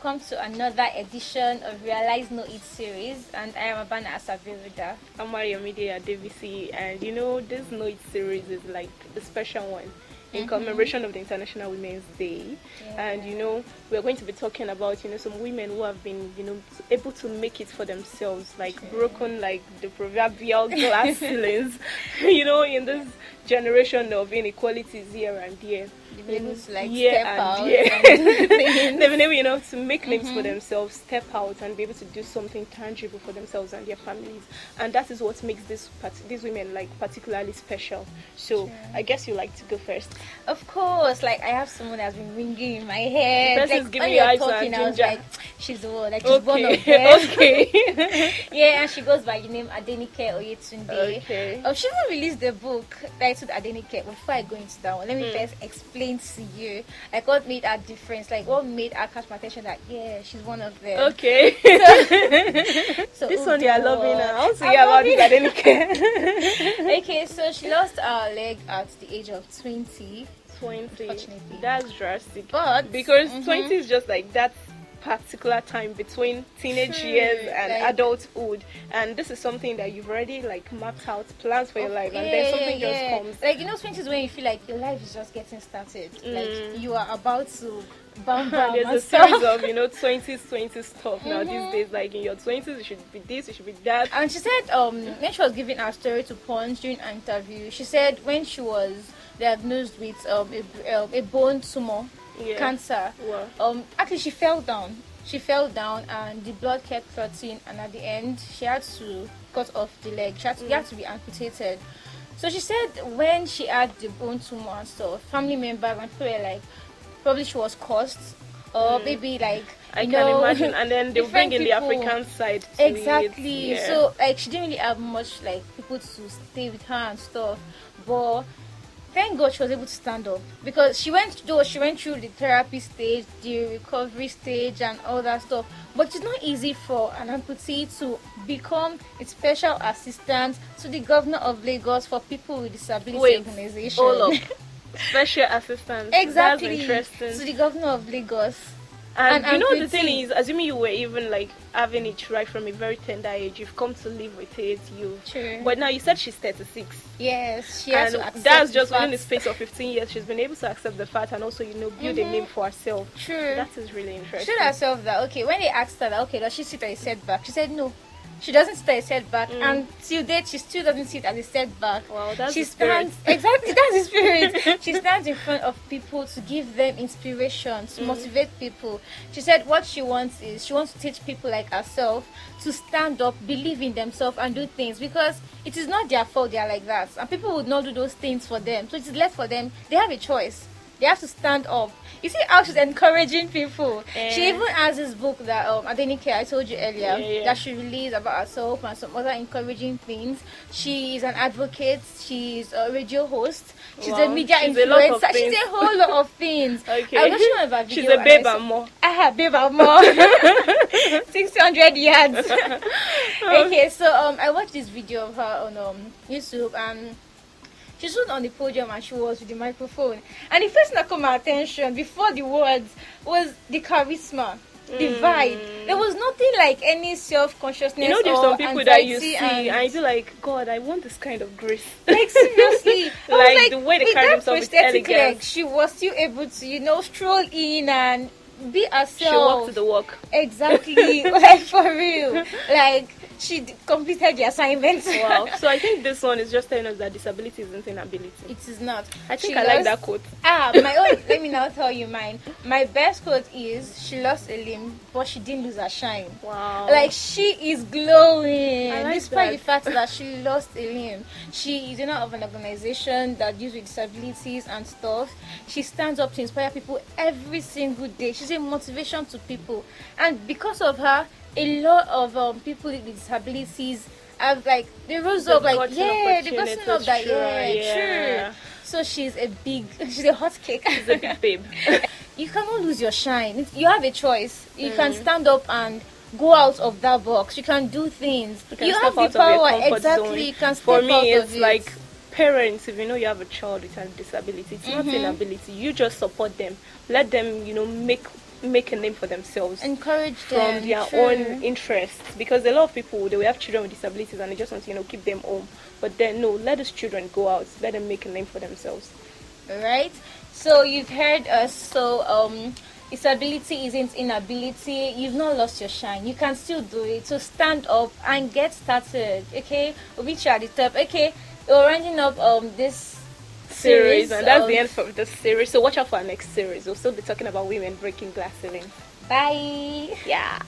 welcome to another edition of Rhealyz Know It series, and I am Abana Asabiruda. I'm Mariamide Advocacy, and this Know It series is like a special one in commemoration of the International Women's Day. And we're going to be talking about some women who have been able to make it for themselves, like broken like the proverbial glass ceilings in this generation of inequalities here and there. They've been able to step out they've been able to make names for themselves, step out and be able to do something tangible for themselves and their families, and that is what makes these women particularly special. So I guess you like to go first. Of course, I have someone that's been ringing in my head. The giving you eyes and I was ginger. like, she's the one, she's one of them. Okay. Yeah, and she goes by the name Adenike Oyetunde. Okay. She even released the book titled Adenike. Before I go into that one, let me first explain to you what made her difference, what made her catch my attention, that she's one of them. Okay. So this one you are loving her. I want to hear about this Adenike. Okay, so she lost her leg at the age of 20. 20. Unfortunately. That's drastic. But because 20 is just that particular time between teenage years and adulthood, and this is something that you've already mapped out plans for your life, and then something just comes. 20 is when you feel like your life is just getting started, you are about to bam bam. There's a series of 20s stuff now these days, in your 20s you should be this, you should be that. And she said when she was giving her story to Punch during an interview, she said when she was diagnosed with a bone tumor, cancer. Wow. Actually, she fell down and the blood kept clotting, and at the end she had to cut off the leg. She had to be amputated. So she said when she had the bone tumor and stuff, family members and people were like, probably she was cursed, or maybe I can imagine, and then they'll bring in the African side to exactly it. Yeah. So she didn't really have much people to stay with her and stuff, but thank God she was able to stand up, because she went through the therapy stage, the recovery stage and all that stuff. But it's not easy for an amputee to become a special assistant to the governor of Lagos for people with disability organization. All up. Special assistant. Exactly. That's interesting. To the governor of Lagos. And the thing is, assuming you were even having it right from a very tender age, you've come to live with it. True. But now you said she's 36. Yes, she has to accept that's just within the the space of 15 years. She's been able to accept the fact and also build a name for herself. True. That is really interesting. She told herself that when they asked her that does she sit at a setback, she said no. She doesn't sit at a setback, and till date she still doesn't sit at a setback. Wow, that's she the spirit. Exactly, that's the spirit. She stands in front of people to give them inspiration, to motivate people. She said what she wants is to teach people like herself to stand up, believe in themselves, and do things, because it is not their fault they are like that, and people would not do those things for them. So it is left for them. They have a choice. They have to stand up. You see how she's encouraging people. She even has this book that Adenike, I told you earlier, that she released about herself and some other encouraging things. She is an advocate. She's a radio host. She's a media influencer. She's a whole lot of things. Okay. I was watching one of her videos. She's a babe and more. Babe and more. 600 yards. Okay, so I watched this video of her on YouTube, and she stood on the podium and she was with the microphone. And the first thing that caught my attention before the words was the charisma, the vibe. There was nothing like any self-consciousness. There's or some people anxiety, that you see and you feel like, God, I want this kind of grace. Seriously. the way they carry themselves with elegance. Leg, she was still able to, stroll in and be herself. She walked to the walk. Exactly. For real. She completed the assignment. Wow. So I think this one is just telling us that disability isn't inability. It is not. I think I like that quote. My own. Let me now tell you mine. My best quote is, she lost a limb, but she didn't lose her shine. Wow. She is glowing. Despite the fact that she lost a limb. She is of an organization that deals with disabilities and stuff. She stands up to inspire people every single day. She's a motivation to people. And because of her, a lot of people with disabilities have they rose up they got up that true. So she's a hot cake. She's a big babe. You cannot lose your shine. You have a choice. You can stand up and go out of that box. You can do things. You have the power. Exactly. You can step For me, out it's of it. Parents, if you have a child with a disability, it's not inability. You just support them. Let them, make make a name for themselves. Encourage from them. their True. own interests, because a lot of people, they will have children with disabilities and they just want to keep them home. But then no, let those children go out, let them make a name for themselves. Right. So you've heard us. So disability isn't inability. You've not lost your shine. You can still do it. So stand up and get started. Okay, we'll meet you at the top. Okay, we're rounding up this Series, and that's the end of the series. So watch out for our next series. We'll still be talking about women breaking glass ceilings. Bye. Yeah.